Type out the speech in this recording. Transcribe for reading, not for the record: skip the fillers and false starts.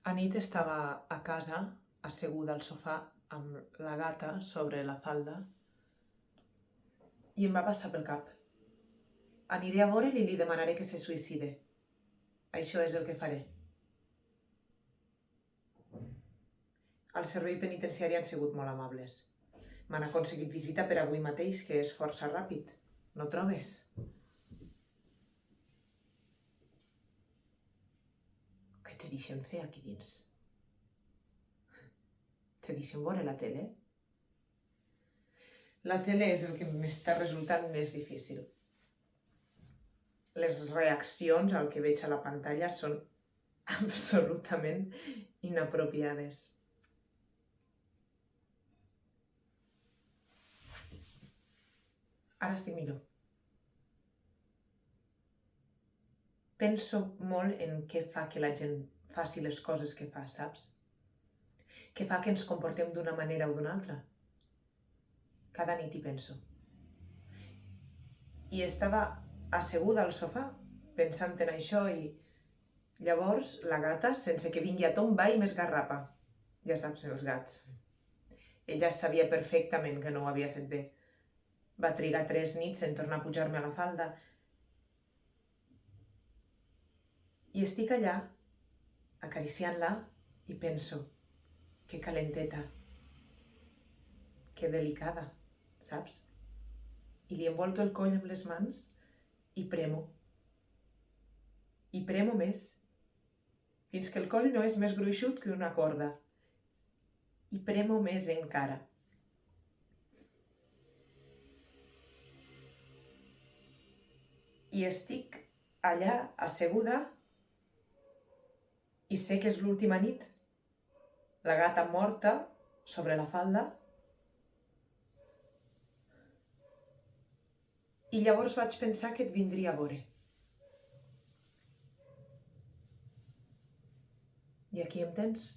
Anit estava a casa, asseguda al sofà, amb la gata sobre la falda, i em va passar pel cap. Aniré a veure'l i li demanaré que se suïcide. Això és el que faré. Al servei penitenciari han sigut molt amables. M'han aconseguit visita per avui mateix, que és força ràpid. No trobes? Què te deixen fer aquí dins? Te deixen veure la tele? La tele és el que m'està resultant més difícil. Les reaccions al que veig a la pantalla són absolutament inapropiades. Ara estic millor. Penso molt en què fa que la gent faci les coses que fa, saps? Què fa que ens comportem d'una manera o d'una altra. Cada nit hi penso. I estava asseguda al sofà pensant en això i llavors la gata, sense que vingui a tombar, i m'esgarrapa. Ja saps, els gats. Ella sabia perfectament que no ho havia fet bé. Va trigar 3 nits en tornar a pujar-me a la falda. I estic allà, acariciant-la, i penso, que calenteta, que delicada, saps? I li envolto el coll amb les mans i premo. I premo més, fins que el coll no és més gruixut que una corda. I premo més encara. I estic allà asseguda i sé que és l'última nit. La gata morta sobre la falda. I llavors vaig pensar que et vindria a veure. I aquí em tens.